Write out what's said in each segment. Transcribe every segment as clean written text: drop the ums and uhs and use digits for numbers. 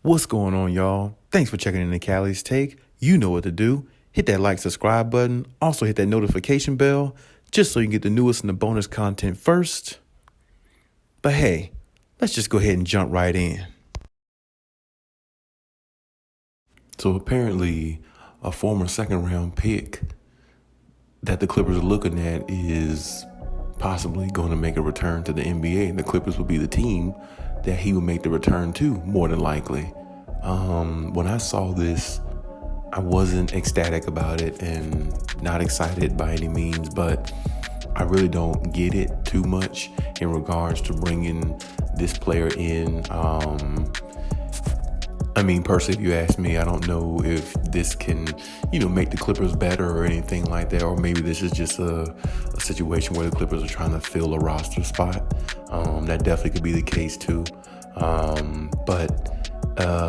What's going on, y'all? Thanks for checking in the Khaliis Take. You know what to do. Hit that like, subscribe button. Also hit that notification bell just so you can get the newest and the bonus content first. But hey, let's just go ahead and jump right in. So apparently, a former second-round pick that the Clippers are looking at is possibly going to make a return to the NBA, and the Clippers would be the team that he would make the return to, more than likely. When I saw this, I wasn't ecstatic about it and not excited by any means, but I really don't get it too much in regards to bringing this player in. Personally, if you ask me, I don't know if this can, make the Clippers better or anything like that, or maybe this is just a situation where the Clippers are trying to fill a roster spot. That definitely could be the case too. But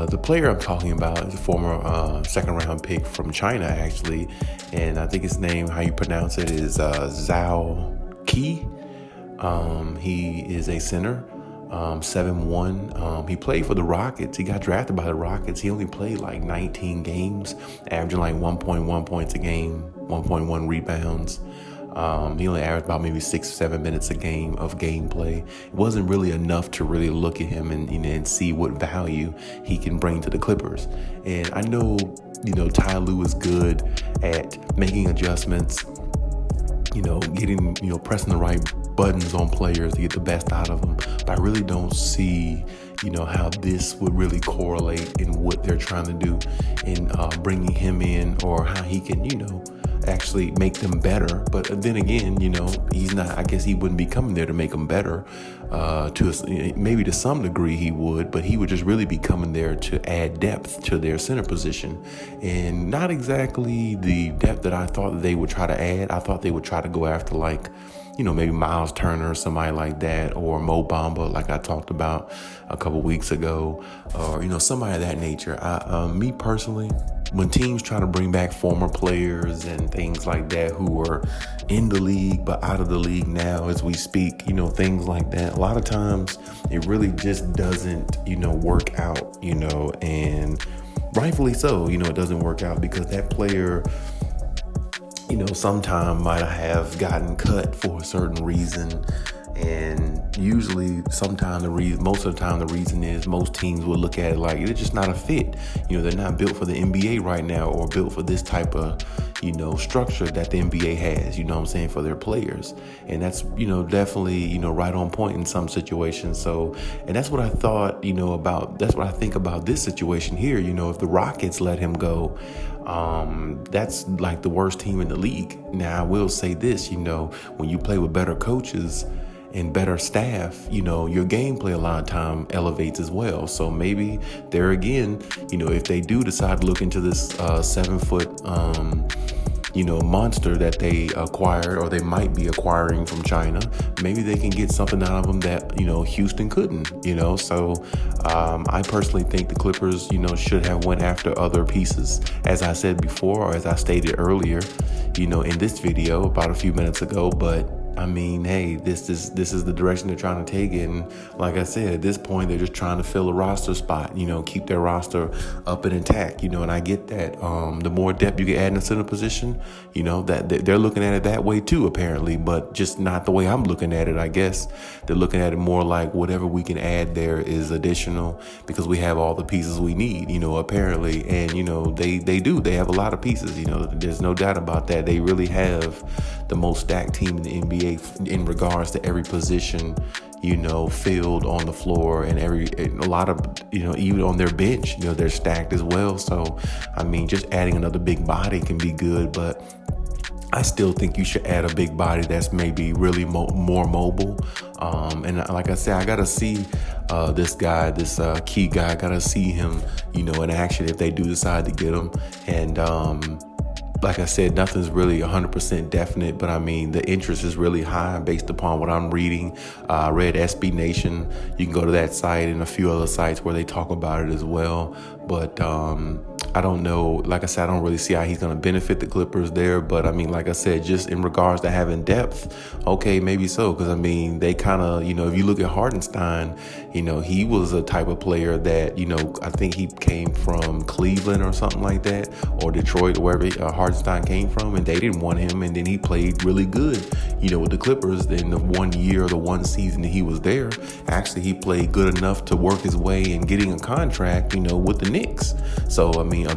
the player I'm talking about is a former second-round pick from China, actually, and I think his name, how you pronounce it, is Zhao Qi. He is a center. 7'1". He played for the Rockets. He got drafted by the Rockets. He only played like 19 games, averaging like 1.1 points a game, 1.1 rebounds. He only averaged about maybe 6-7 minutes a game of gameplay. It wasn't really enough to really look at him and see what value he can bring to the Clippers. And I know, Ty Lue is good at making adjustments, getting, pressing the right buttons on players to get the best out of them. But I really don't see, how this would really correlate in what they're trying to do in bringing him in, or how he can, actually make them better. But then again, he's not, I guess he wouldn't be coming there to make them better. Maybe to some degree he would, but he would just really be coming there to add depth to their center position, and not exactly the depth that I thought that they would try to add. I thought they would try to go after maybe Miles Turner or somebody like that, or Mo Bamba, like I talked about a couple weeks ago, or, somebody of that nature. Me personally, when teams try to bring back former players and things like that who are in the league but out of the league now as we speak, things like that, a lot of times it really just doesn't, work out, and rightfully so, it doesn't work out because that player, sometime might have gotten cut for a certain reason. And usually most of the time the reason is most teams will look at it like it's just not a fit. They're not built for the NBA right now, or built for this type of, structure that the NBA has, for their players. And that's, definitely, right on point in some situations. So, and that's what I thought, that's what I think about this situation here. If the Rockets let him go, that's like the worst team in the league. Now, I will say this, when you play with better coaches and better staff, your gameplay a lot of time elevates as well. So maybe there again, if they do decide to look into this 7-foot, monster that they acquired, or they might be acquiring from China, maybe they can get something out of them that, Houston couldn't, So I personally think the Clippers, should have went after other pieces, as I said before, or as I stated earlier, in this video about a few minutes ago. But hey, this is the direction they're trying to take it. And like I said, at this point, they're just trying to fill a roster spot, keep their roster up and intact, and I get that. The more depth you can add in the center position, that they're looking at it that way too, apparently, but just not the way I'm looking at it. I guess they're looking at it more like whatever we can add there is additional, because we have all the pieces we need, apparently. And, they do. They have a lot of pieces, there's no doubt about that. They really have the most stacked team in the NBA in regards to every position, filled on the floor, and a lot of, even on their bench, they're stacked as well. So, just adding another big body can be good, but I still think you should add a big body that's maybe really more mobile. And like I said, I got to see this guy, this key guy, I got to see him, in action if they do decide to get him. And like I said, nothing's really 100% definite, but the interest is really high based upon what I'm reading. I read SB Nation. You can go to that site and a few other sites where they talk about it as well. But I don't know. Like I said, I don't really see how he's going to benefit the Clippers there. But I mean, like I said, just in regards to having depth, okay, maybe so. Because I mean, they kind of, if you look at Hartenstein, he was a type of player that, I think he came from Cleveland or something like that, or Detroit, wherever Hartenstein came from, and they didn't want him. And then he played really good, with the Clippers in the 1 year, the one season that he was there. Actually, he played good enough to work his way in getting a contract, with the Knicks. So, I mean, the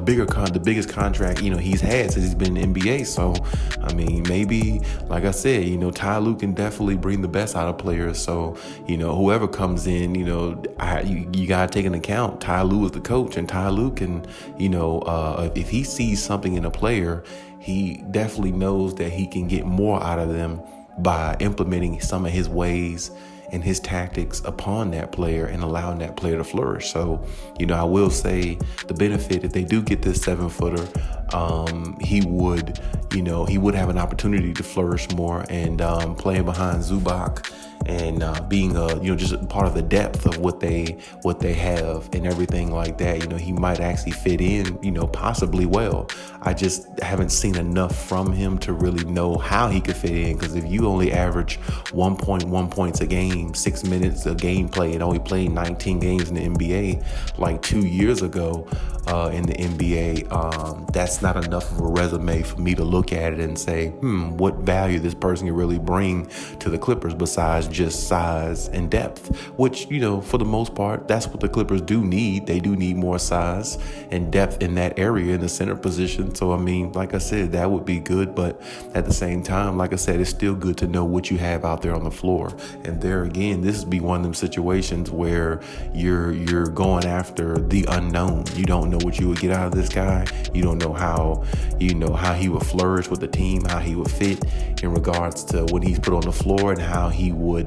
biggest contract, he's had since he's been in the NBA. So, I mean, maybe, like I said, Ty Lue can definitely bring the best out of players. So, whoever comes in, you got to take into account Ty Lue is the coach, and Ty Lue can, if he sees something in a player, he definitely knows that he can get more out of them by implementing some of his ways and his tactics upon that player and allowing that player to flourish. So, I will say the benefit, if they do get this 7-footer, he would have an opportunity to flourish more, and playing behind Zubac and being just part of the depth of what they have and everything like that, he might actually fit in, possibly well. I just haven't seen enough from him to really know how he could fit in, because if you only average 1.1 points a game, 6 minutes a game play, and only played 19 games in the NBA like 2 years ago in the NBA, that's not enough of a resume for me to look at it and say, what value this person can really bring to the Clippers besides just size and depth, which, for the most part, that's what the Clippers do need. They do need more size and depth in that area in the center position. So, I mean, like I said, that would be good. But at the same time, like I said, it's still good to know what you have out there on the floor. And there again, this would be one of them situations where you're going after the unknown. You don't know what you would get out of this guy. You don't know how he would flourish with the team, how he would fit in regards to when he's put on the floor, and how he would,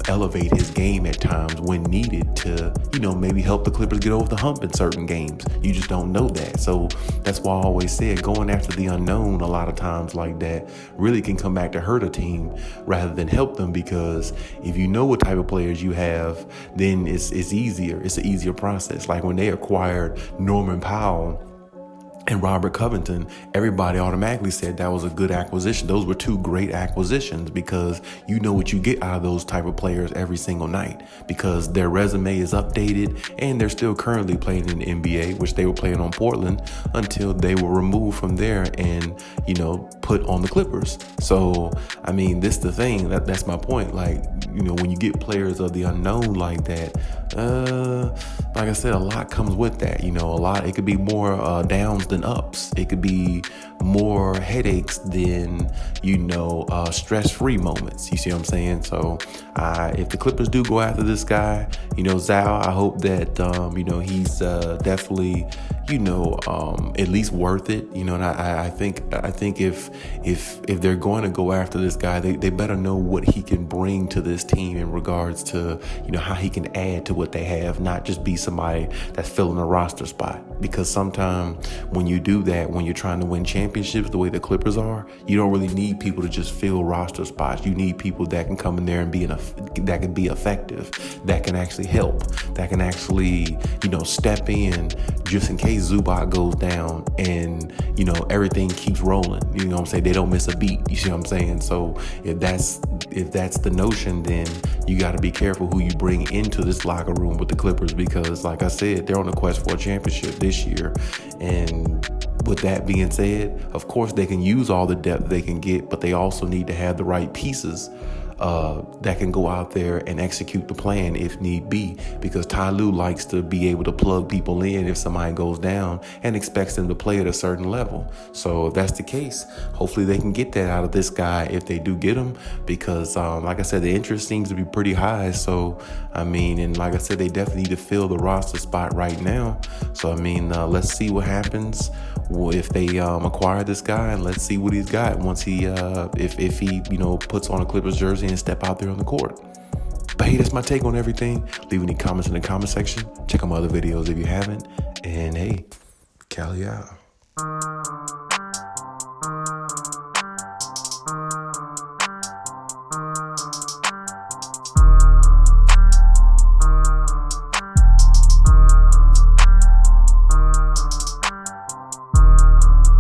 elevate his game at times when needed to, maybe help the Clippers get over the hump in certain games. You just don't know that. So that's why I always said going after the unknown a lot of times like that really can come back to hurt a team rather than help them, because if you know what type of players you have, then it's easier. It's an easier process. Like when they acquired Norman Powell and Robert Covington, everybody automatically said that was a good acquisition. Those were two great acquisitions, because you know what you get out of those type of players every single night, because their resume is updated and they're still currently playing in the NBA, which they were playing on Portland until they were removed from there and, put on the Clippers. So, I mean, this the thing. That's my point. Like, when you get players of the unknown like that, like I said, a lot comes with that. It could be more downs than ups. It could be more headaches than, stress-free moments. You see what I'm saying? So if the Clippers do go after this guy, Zhao, I hope that, he's definitely, at least worth it. And I think if they're going to go after this guy, they better know what he can bring to this team in regards to, how he can add to what they have, not just be somebody that's filling a roster spot. Because sometimes when you do that, when you're trying to win championships the way the Clippers are, you don't really need people to just fill roster spots. You need people that can come in there and that can be effective, that can actually help, that can actually, step in just in case Zubac goes down and, everything keeps rolling. You know what I'm saying? They don't miss a beat. You see what I'm saying? So if that's the notion, then you got to be careful who you bring into this locker room with the Clippers, because like I said, they're on a quest for a championship this year. And with that being said, of course they can use all the depth they can get, but they also need to have the right pieces that can go out there and execute the plan if need be, because Ty Lue likes to be able to plug people in if somebody goes down and expects them to play at a certain level. So if that's the case, hopefully they can get that out of this guy if they do get him, because like I said, the interest seems to be pretty high. So I mean, and like I said, they definitely need to fill the roster spot right now. So I mean, let's see what happens if they acquire this guy, and let's see what he's got once he if he puts on a Clippers jersey and step out there on the court. But hey, that's my take on everything. Leave any comments in the comment section. Check out my other videos if you haven't. And hey, Khaliis out.